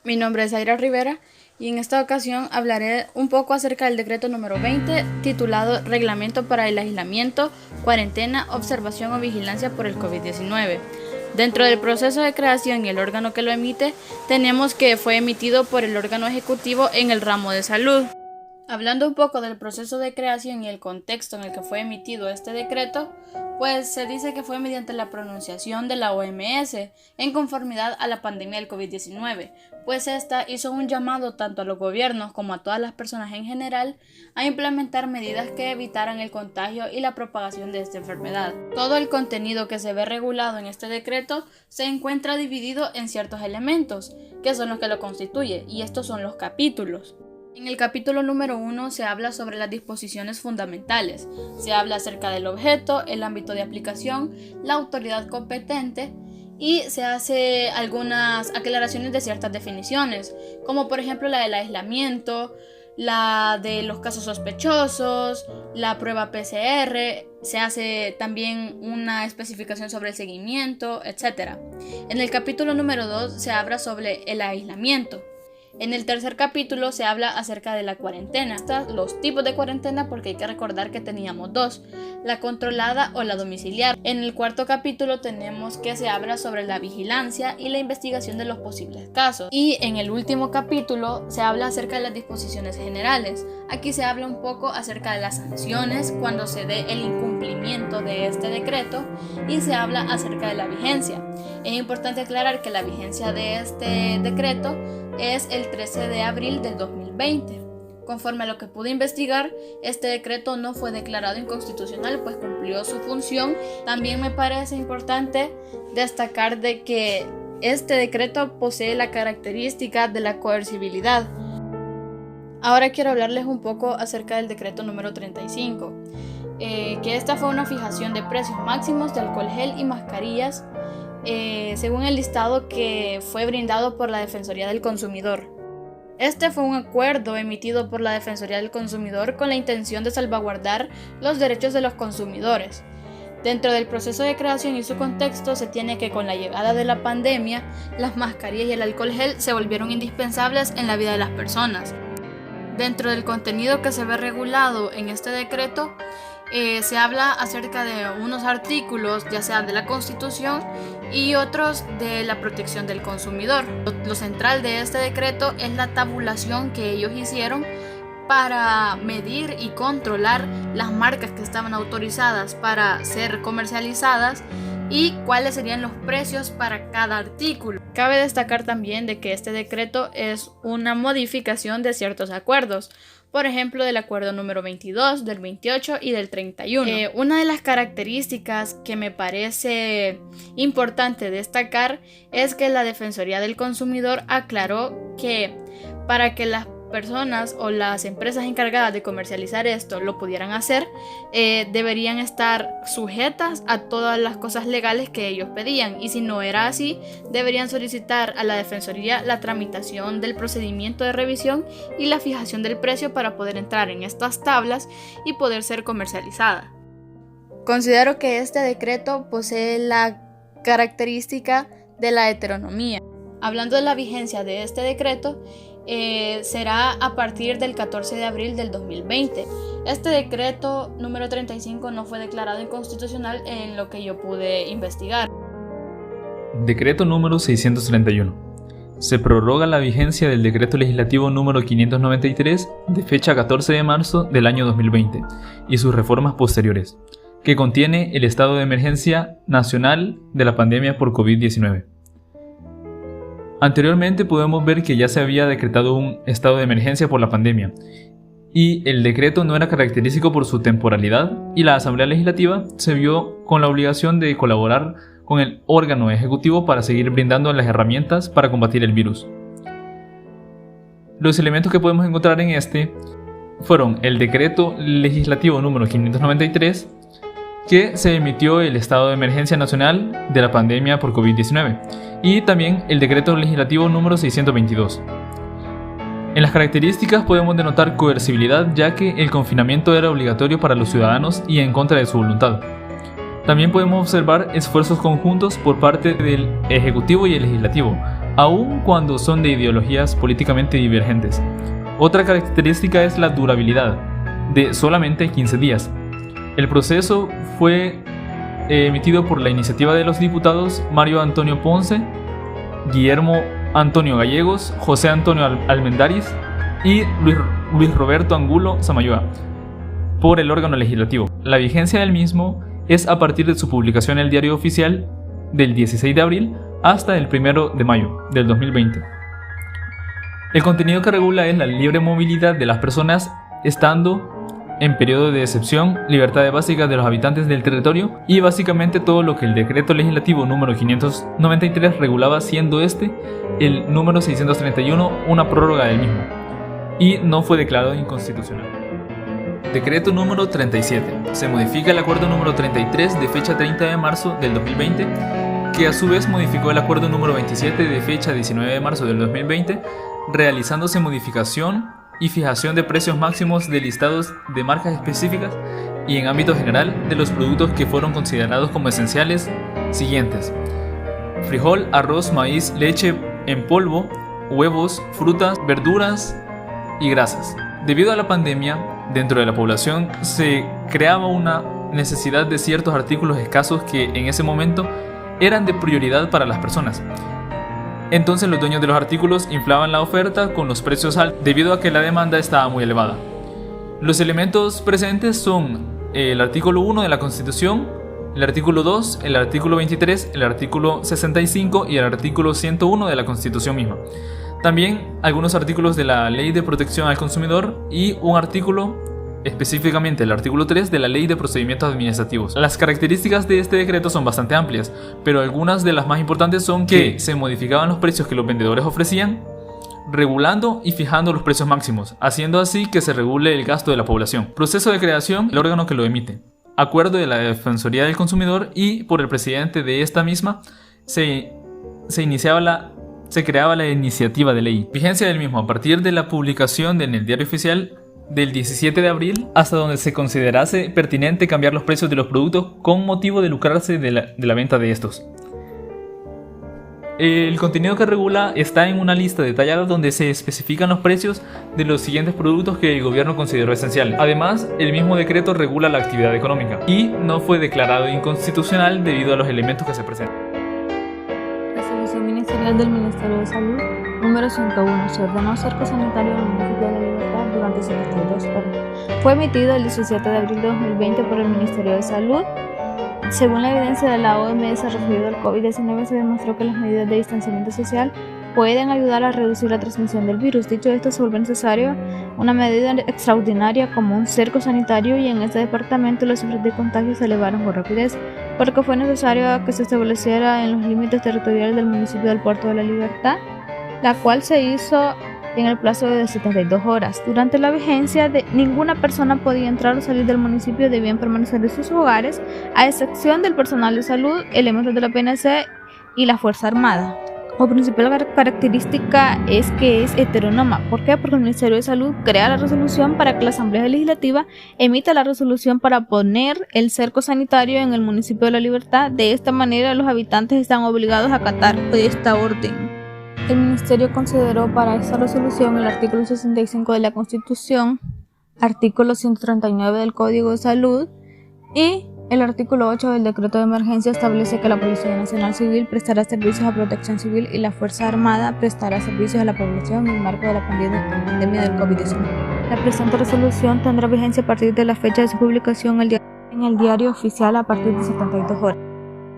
Mi nombre es Zaira Rivera y en esta ocasión hablaré un poco acerca del decreto número 20 titulado Reglamento para el aislamiento, cuarentena, observación o vigilancia por el COVID-19. Dentro del proceso de creación y el órgano que lo emite, tenemos que fue emitido por el órgano ejecutivo en el ramo de salud. Hablando un poco del proceso de creación y el contexto en el que fue emitido este decreto, pues se dice que fue mediante la pronunciación de la OMS en conformidad a la pandemia del COVID-19, pues esta hizo un llamado tanto a los gobiernos como a todas las personas en general a implementar medidas que evitaran el contagio y la propagación de esta enfermedad. Todo el contenido que se ve regulado en este decreto se encuentra dividido en ciertos elementos, que son los que lo constituyen, y estos son los capítulos. En el capítulo número 1 se habla sobre las disposiciones fundamentales, se habla acerca del objeto, el ámbito de aplicación, la autoridad competente y se hace algunas aclaraciones de ciertas definiciones, como por ejemplo la del aislamiento, la de los casos sospechosos, la prueba PCR, se hace también una especificación sobre el seguimiento, etc. En el capítulo número 2 se habla sobre el aislamiento. En el tercer capítulo se habla acerca de la cuarentena, los tipos de cuarentena, porque hay que recordar que teníamos dos, la controlada o la domiciliar. En el cuarto capítulo tenemos que se habla sobre la vigilancia y la investigación de los posibles casos. Y en el último capítulo se habla acerca de las disposiciones generales. Aquí se habla un poco acerca de las sanciones cuando se dé el incumplimiento de este decreto y se habla acerca de la vigencia. Es importante aclarar que la vigencia de este decreto es el 13 de abril del 2020. Conforme a lo que pude investigar, este decreto no fue declarado inconstitucional, pues cumplió su función. También me parece importante destacar de que este decreto posee la característica de la coercibilidad. Ahora quiero hablarles un poco acerca del decreto número 35, que esta fue una fijación de precios máximos de alcohol gel y mascarillas, según el listado que fue brindado por la Defensoría del Consumidor. Este fue un acuerdo emitido por la Defensoría del Consumidor con la intención de salvaguardar los derechos de los consumidores. Dentro del proceso de creación y su contexto se tiene que con la llegada de la pandemia, las mascarillas y el alcohol gel se volvieron indispensables en la vida de las personas. Dentro del contenido que se ve regulado en este decreto, se habla acerca de unos artículos, ya sean de la Constitución y otros de la protección del consumidor. Lo central de este decreto es la tabulación que ellos hicieron para medir y controlar las marcas que estaban autorizadas para ser comercializadas y cuáles serían los precios para cada artículo. Cabe destacar también de que este decreto es una modificación de ciertos acuerdos, por ejemplo del acuerdo número 22, del 28 y del 31. Una de las características que me parece importante destacar es que la Defensoría del Consumidor aclaró que para que las personas o las empresas encargadas de comercializar esto lo pudieran hacer, deberían estar sujetas a todas las cosas legales que ellos pedían, y si no era así, deberían solicitar a la Defensoría la tramitación del procedimiento de revisión y la fijación del precio para poder entrar en estas tablas y poder ser comercializada. Considero que este decreto posee la característica de la heteronomía. Hablando de la vigencia de este decreto, será a partir del 14 de abril del 2020. Este decreto número 35 no fue declarado inconstitucional en lo que yo pude investigar. Decreto número 631. Se prorroga la vigencia del decreto legislativo número 593 de fecha 14 de marzo del año 2020 y sus reformas posteriores, que contiene el estado de emergencia nacional de la pandemia por COVID-19. Anteriormente podemos ver que ya se había decretado un estado de emergencia por la pandemia y el decreto no era característico por su temporalidad, y la Asamblea Legislativa se vio con la obligación de colaborar con el órgano ejecutivo para seguir brindando las herramientas para combatir el virus. Los elementos que podemos encontrar en este fueron el decreto legislativo número 593, que se emitió el estado de emergencia nacional de la pandemia por COVID-19, y también el decreto legislativo número 622. En las características podemos denotar coercibilidad, ya que el confinamiento era obligatorio para los ciudadanos y en contra de su voluntad. También podemos observar esfuerzos conjuntos por parte del Ejecutivo y el Legislativo aun cuando son de ideologías políticamente divergentes. Otra característica es la durabilidad, de solamente 15 días. El proceso fue emitido por la iniciativa de los diputados Mario Antonio Ponce, Guillermo Antonio Gallegos, José Antonio Almendaris y Luis Roberto Angulo Samayoa, por el órgano legislativo. La vigencia del mismo es a partir de su publicación en el Diario Oficial del 16 de abril hasta el 1 de mayo del 2020. El contenido que regula es la libre movilidad de las personas estando en periodo de excepción, libertades básicas de los habitantes del territorio y básicamente todo lo que el decreto legislativo número 593 regulaba, siendo el número 631 una prórroga del mismo, y no fue declarado inconstitucional. Decreto número 37. Se modifica el acuerdo número 33 de fecha 30 de marzo del 2020, que a su vez modificó el acuerdo número 27 de fecha 19 de marzo del 2020, realizándose modificación y fijación de precios máximos de listados de marcas específicas y en ámbito general de los productos que fueron considerados como esenciales siguientes: frijol, arroz, maíz, leche en polvo, huevos, frutas, verduras y grasas. Debido a la pandemia, dentro de la población se creaba una necesidad de ciertos artículos escasos que en ese momento eran de prioridad para las personas. Entonces los dueños de los artículos inflaban la oferta con los precios altos debido a que la demanda estaba muy elevada. Los elementos presentes son el artículo 1 de la Constitución, el artículo 2, el artículo 23, el artículo 65 y el artículo 101 de la Constitución misma. También algunos artículos de la Ley de Protección al Consumidor y un artículo, específicamente el artículo 3 de la Ley de Procedimientos Administrativos. Las características de este decreto son bastante amplias, pero algunas de las más importantes son que se modificaban los precios que los vendedores ofrecían, regulando y fijando los precios máximos, haciendo así que se regule el gasto de la población. Proceso de creación: el órgano que lo emite. Acuerdo de la Defensoría del Consumidor y por el presidente de esta misma se creaba la iniciativa de ley. Vigencia del mismo a partir de la publicación en el Diario Oficial del 17 de abril hasta donde se considerase pertinente cambiar los precios de los productos con motivo de lucrarse de la venta de estos. El contenido que regula está en una lista detallada donde se especifican los precios de los siguientes productos que el gobierno consideró esenciales. Además, el mismo decreto regula la actividad económica y no fue declarado inconstitucional debido a los elementos que se presentan. Resolución ministerial del Ministerio de Salud número 101. Se ordenó cerco sanitario en el municipio de La Libertad durante 72 horas. Fue emitido el 17 de abril de 2020 por el Ministerio de Salud. Según la evidencia de la OMS referido al COVID-19, se demostró que las medidas de distanciamiento social pueden ayudar a reducir la transmisión del virus. Dicho esto, se vuelve necesario una medida extraordinaria como un cerco sanitario, y en este departamento las cifras de contagios se elevaron con rapidez, por lo que fue necesario que se estableciera en los límites territoriales del municipio del Puerto de la Libertad, la cual se hizo en el plazo de 72 horas. Durante la vigencia, ninguna persona podía entrar o salir del municipio, debían permanecer en sus hogares, a excepción del personal de salud, elementos de la PNC y la Fuerza Armada. La principal característica es que es heterónoma. ¿Por qué? Porque el Ministerio de Salud crea la resolución para que la Asamblea Legislativa emita la resolución para poner el cerco sanitario en el municipio de La Libertad. De esta manera, los habitantes están obligados a acatar esta orden. El Ministerio consideró para esta resolución el artículo 65 de la Constitución, artículo 139 del Código de Salud y el artículo 8 del Decreto de Emergencia. Establece que la Policía Nacional Civil prestará servicios a Protección Civil y la Fuerza Armada prestará servicios a la población en el marco de la pandemia del COVID-19. La presente resolución tendrá vigencia a partir de la fecha de su publicación en el Diario Oficial a partir de 72 horas.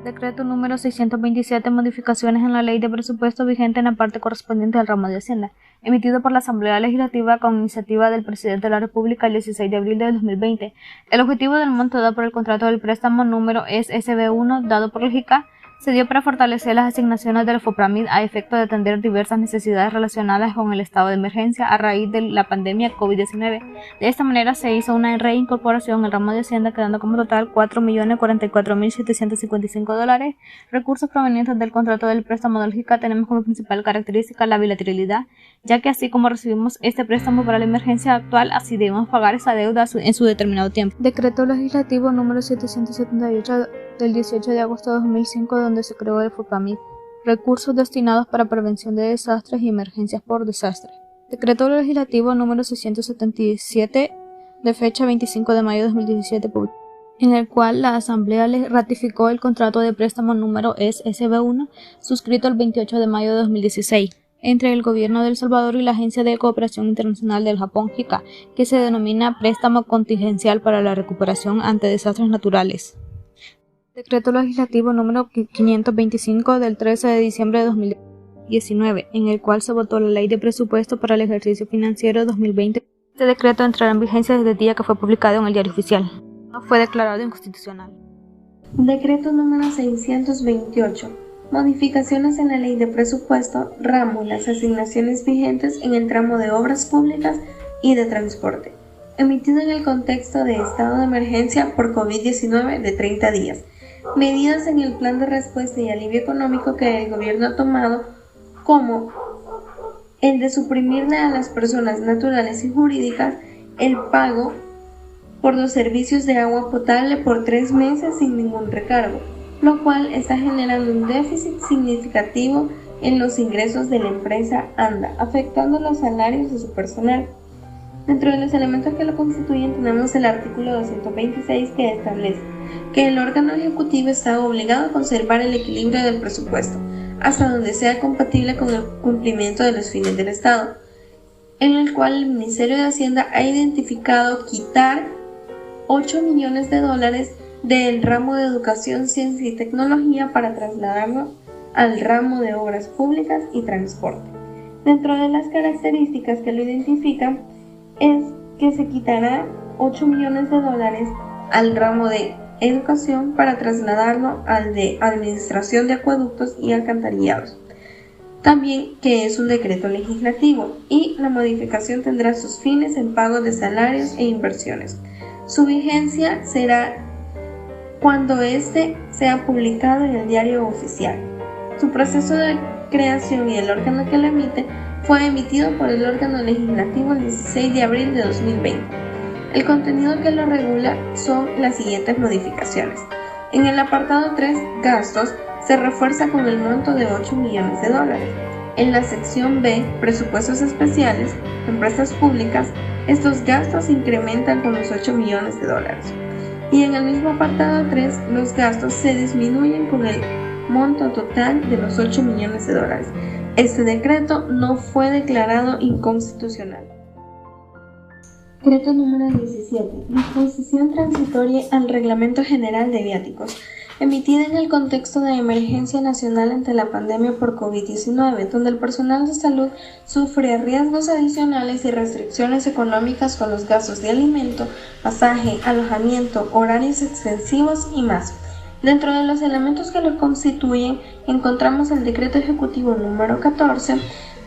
Decreto número 627, modificaciones en la Ley de Presupuesto vigente en la parte correspondiente al ramo de Hacienda, emitido por la Asamblea Legislativa con iniciativa del Presidente de la República el 16 de abril de 2020. El objetivo del monto dado por el contrato del préstamo número SB1 dado por Lógica se dio para fortalecer las asignaciones del FOPRAMID a efecto de atender diversas necesidades relacionadas con el estado de emergencia a raíz de la pandemia COVID-19. De esta manera se hizo una reincorporación al ramo de Hacienda, quedando como total $4.044.755. Recursos provenientes del contrato del préstamo de Lógica tenemos como principal característica la bilateralidad, ya que así como recibimos este préstamo para la emergencia actual, así debemos pagar esa deuda en su determinado tiempo. Decreto legislativo número 778 del 18 de agosto de 2005, donde se creó el FOPAMID. recursos destinados para prevención de desastres y emergencias por desastre. Decreto legislativo número 677 de fecha 25 de mayo de 2017, en el cual la Asamblea le ratificó el contrato de préstamo número SB1 suscrito el 28 de mayo de 2016 entre el Gobierno de El Salvador y la Agencia de Cooperación Internacional del Japón, JICA, que se denomina Préstamo Contingencial para la Recuperación ante Desastres Naturales. Decreto legislativo número 525 del 13 de diciembre de 2019, en el cual se votó la Ley de Presupuesto para el ejercicio financiero 2020. Este decreto entrará en vigencia desde el día que fue publicado en el Diario Oficial. No fue declarado inconstitucional. Decreto número 628. Modificaciones en la Ley de Presupuesto, ramo las asignaciones vigentes en el tramo de obras públicas y de transporte, emitido en el contexto de estado de emergencia por COVID-19 de 30 días. Medidas en el plan de respuesta y alivio económico que el gobierno ha tomado, como el de suprimirle a las personas naturales y jurídicas el pago por los servicios de agua potable por 3 meses sin ningún recargo, lo cual está generando un déficit significativo en los ingresos de la empresa ANDA, afectando los salarios de su personal. Dentro de los elementos que lo constituyen tenemos el artículo 226, que establece que el órgano ejecutivo está obligado a conservar el equilibrio del presupuesto, hasta donde sea compatible con el cumplimiento de los fines del Estado, en el cual el Ministerio de Hacienda ha identificado quitar $8 millones del ramo de Educación, Ciencia y Tecnología para trasladarlo al ramo de Obras Públicas y Transporte. Dentro de las características que lo identifican es que se quitará $8 millones al ramo de Educación para trasladarlo al de Administración de Acueductos y Alcantarillados. También que es un decreto legislativo y la modificación tendrá sus fines en pago de salarios e inversiones. Su vigencia será cuando éste sea publicado en el Diario Oficial. Su proceso de creación y el órgano que lo emite fue emitido por el órgano legislativo el 16 de abril de 2020. El contenido que lo regula son las siguientes modificaciones. En el apartado 3, gastos, se refuerza con el monto de $8 millones. En la sección B, presupuestos especiales, empresas públicas, estos gastos se incrementan con los $8 millones. Y en el mismo apartado 3, los gastos se disminuyen con el monto total de los $8 millones. Este decreto no fue declarado inconstitucional. Decreto número 17. Disposición transitoria al Reglamento General de Viáticos, emitida en el contexto de emergencia nacional ante la pandemia por COVID-19, donde el personal de salud sufre riesgos adicionales y restricciones económicas con los gastos de alimento, pasaje, alojamiento, horarios extensivos y más. Dentro de los elementos que lo constituyen, encontramos el Decreto Ejecutivo número 14,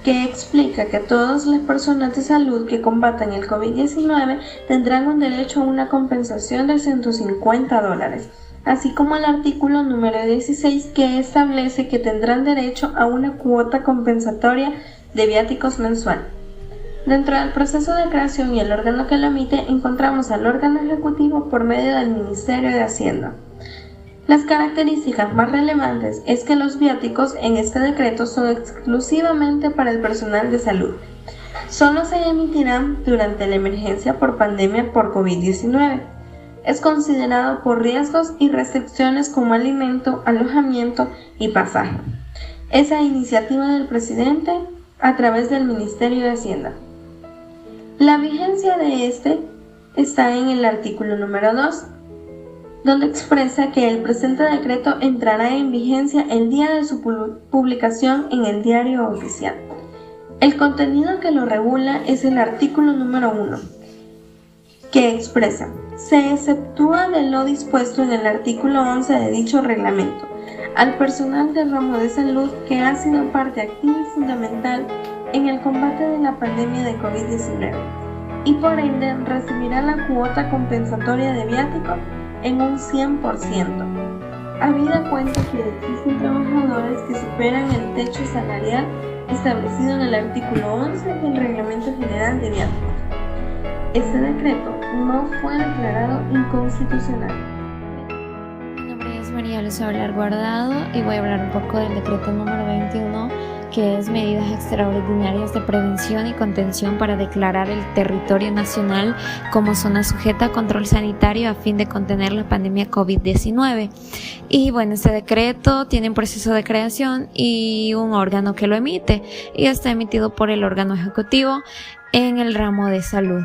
que explica que todas las personas de salud que combatan el COVID-19 tendrán un derecho a una compensación de $150, así como el artículo número 16, que establece que tendrán derecho a una cuota compensatoria de viáticos mensual. Dentro del proceso de creación y el órgano que lo emite, encontramos al órgano ejecutivo por medio del Ministerio de Hacienda. Las características más relevantes es que los viáticos en este decreto son exclusivamente para el personal de salud. Solo se emitirán durante la emergencia por pandemia por COVID-19. Es considerado por riesgos y restricciones como alimento, alojamiento y pasaje. Esa iniciativa del presidente a través del Ministerio de Hacienda. La vigencia de este está en el artículo número 2, donde expresa que el presente decreto entrará en vigencia el día de su publicación en el Diario Oficial. El contenido que lo regula es el artículo número 1, que expresa: se exceptúa de lo dispuesto en el artículo 11 de dicho reglamento al personal del ramo de salud que ha sido parte activa y fundamental en el combate de la pandemia de COVID-19 y por ende recibirá la cuota compensatoria de viático en un 100%, habida cuenta que existen trabajadores que superan el techo salarial establecido en el artículo 11 del Reglamento General de Viáticos. Este decreto no fue declarado inconstitucional. Mi nombre es María les soy Aular Guardado y voy a hablar un poco del decreto número 21, que es medidas extraordinarias de prevención y contención para declarar el territorio nacional como zona sujeta a control sanitario a fin de contener la pandemia COVID-19. Y bueno, este decreto tiene un proceso de creación y un órgano que lo emite, y está emitido por el órgano ejecutivo en el ramo de salud.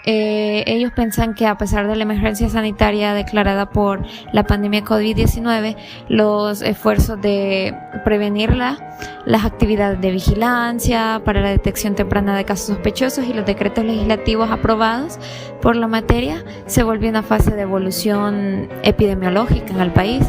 Ellos piensan que a pesar de la emergencia sanitaria declarada por la pandemia COVID-19, los esfuerzos de prevenirla, las actividades de vigilancia para la detección temprana de casos sospechosos y los decretos legislativos aprobados por la materia se volvió una fase de evolución epidemiológica en el país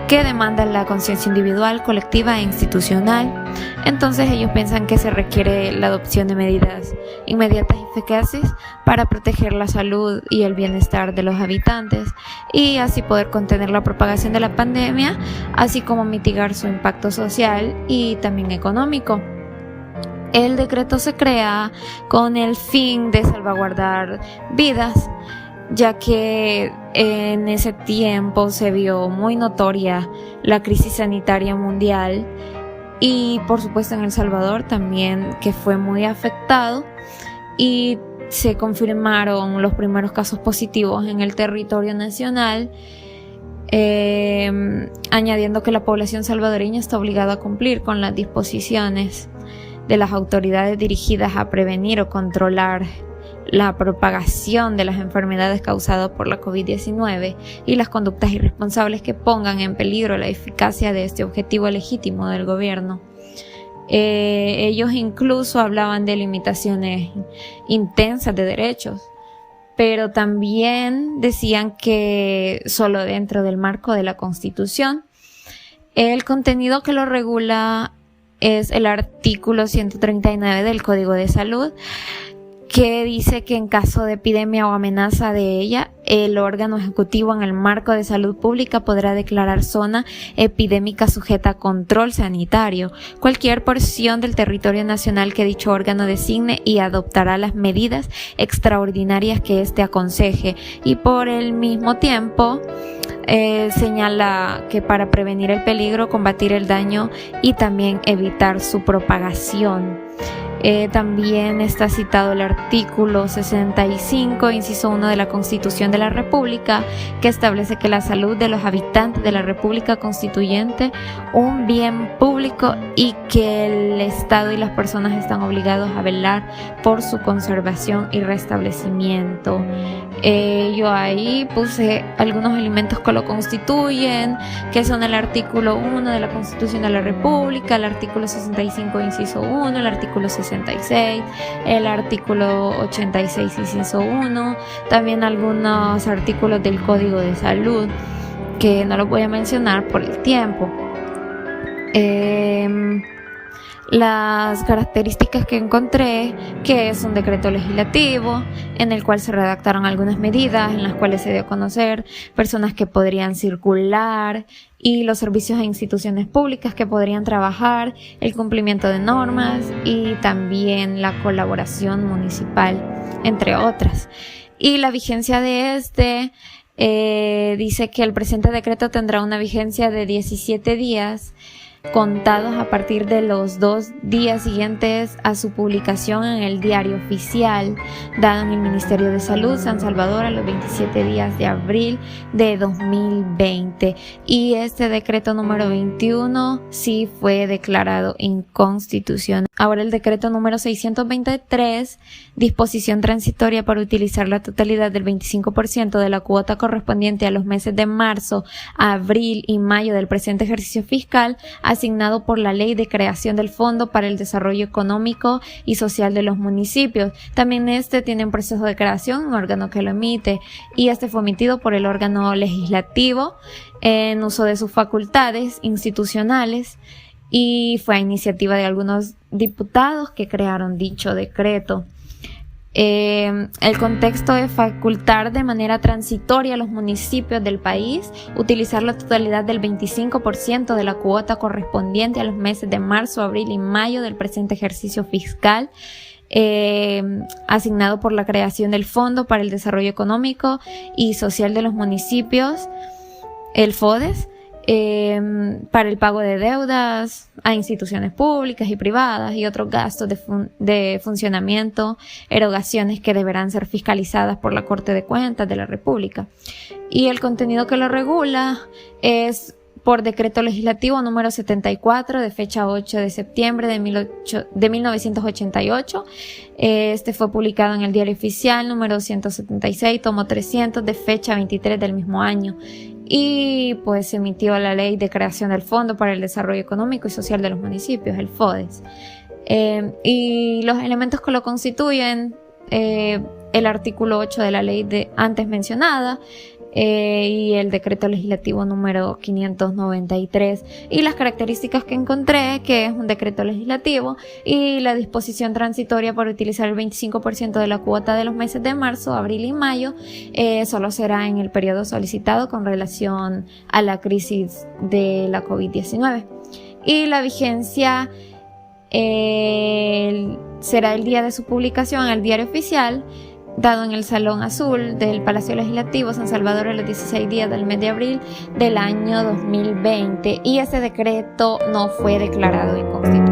que demanda la conciencia individual, colectiva e institucional. Entonces ellos piensan que se requiere la adopción de medidas inmediatas y eficaces para proteger la salud y el bienestar de los habitantes y así poder contener la propagación de la pandemia, así como mitigar su impacto social y también económico. El decreto se crea con el fin de salvaguardar vidas, ya que en ese tiempo se vio muy notoria la crisis sanitaria mundial y por supuesto en El Salvador también, que fue muy afectado, y se confirmaron los primeros casos positivos en el territorio nacional, añadiendo que la población salvadoreña está obligada a cumplir con las disposiciones de las autoridades dirigidas a prevenir o controlar la propagación de las enfermedades causadas por la COVID-19 y las conductas irresponsables que pongan en peligro la eficacia de este objetivo legítimo del gobierno. Ellos incluso hablaban de limitaciones intensas de derechos, pero también decían que solo dentro del marco de la Constitución. El contenido que lo regula es el artículo 139 del Código de Salud, que dice que en caso de epidemia o amenaza de ella, el órgano ejecutivo en el marco de salud pública podrá declarar zona epidémica sujeta a control sanitario cualquier porción del territorio nacional que dicho órgano designe y adoptará las medidas extraordinarias que éste aconseje. Y por el mismo tiempo señala que para prevenir el peligro, combatir el daño y también evitar su propagación. También está citado el artículo 65, inciso 1 de la Constitución de la República, que establece que la salud de los habitantes de la República constituyente un bien público y que el Estado y las personas están obligados a velar por su conservación y restablecimiento. Yo ahí puse algunos elementos que lo constituyen, que son el artículo 1 de la Constitución de la República, el artículo 65, inciso 1, el artículo 66, el artículo 86, inciso 1, también algunos artículos del Código de Salud, que no los voy a mencionar por el tiempo. Las características que encontré, que es un decreto legislativo en el cual se redactaron algunas medidas en las cuales se dio a conocer personas que podrían circular y los servicios e instituciones públicas que podrían trabajar, el cumplimiento de normas y también la colaboración municipal, entre otras. Y la vigencia de dice que el presente decreto tendrá una vigencia de 17 días contados a partir de los 2 días siguientes a su publicación en el Diario Oficial, dado en el Ministerio de Salud San Salvador a los 27 días de abril de 2020. Y este decreto número 21 sí fue declarado inconstitucional. Ahora el decreto número 623, disposición transitoria para utilizar la totalidad del 25% de la cuota correspondiente a los meses de marzo, abril y mayo del presente ejercicio fiscal, asignado por la Ley de Creación del Fondo para el Desarrollo Económico y Social de los Municipios. También tiene un proceso de creación, un órgano que lo emite, y fue emitido por el órgano legislativo en uso de sus facultades institucionales, y fue a iniciativa de algunos diputados que crearon dicho decreto. El contexto es facultar de manera transitoria a los municipios del país utilizar la totalidad del 25% de la cuota correspondiente a los meses de marzo, abril y mayo del presente ejercicio fiscal, asignado por la creación del Fondo para el Desarrollo Económico y Social de los Municipios, el FODES, para el pago de deudas a instituciones públicas y privadas y otros gastos de funcionamiento, erogaciones que deberán ser fiscalizadas por la Corte de Cuentas de la República. Y el contenido que lo regula es por decreto legislativo número 74 de fecha 8 de septiembre de 1988. Este fue publicado en el Diario Oficial número 176, tomo 300 de fecha 23 del mismo año. Y pues se emitió la ley de creación del Fondo para el Desarrollo Económico y Social de los Municipios, el FODES. Y los elementos que lo constituyen, el artículo 8 de la ley antes mencionada, y el decreto legislativo número 593, y las características que encontré, que es un decreto legislativo, y la disposición transitoria para utilizar el 25% de la cuota de los meses de marzo, abril y mayo, solo será en el periodo solicitado con relación a la crisis de la COVID-19. Y la vigencia será el día de su publicación en el Diario Oficial, dado en el Salón Azul del Palacio Legislativo San Salvador a los 16 días del mes de abril del año 2020, y ese decreto no fue declarado inconstitucional.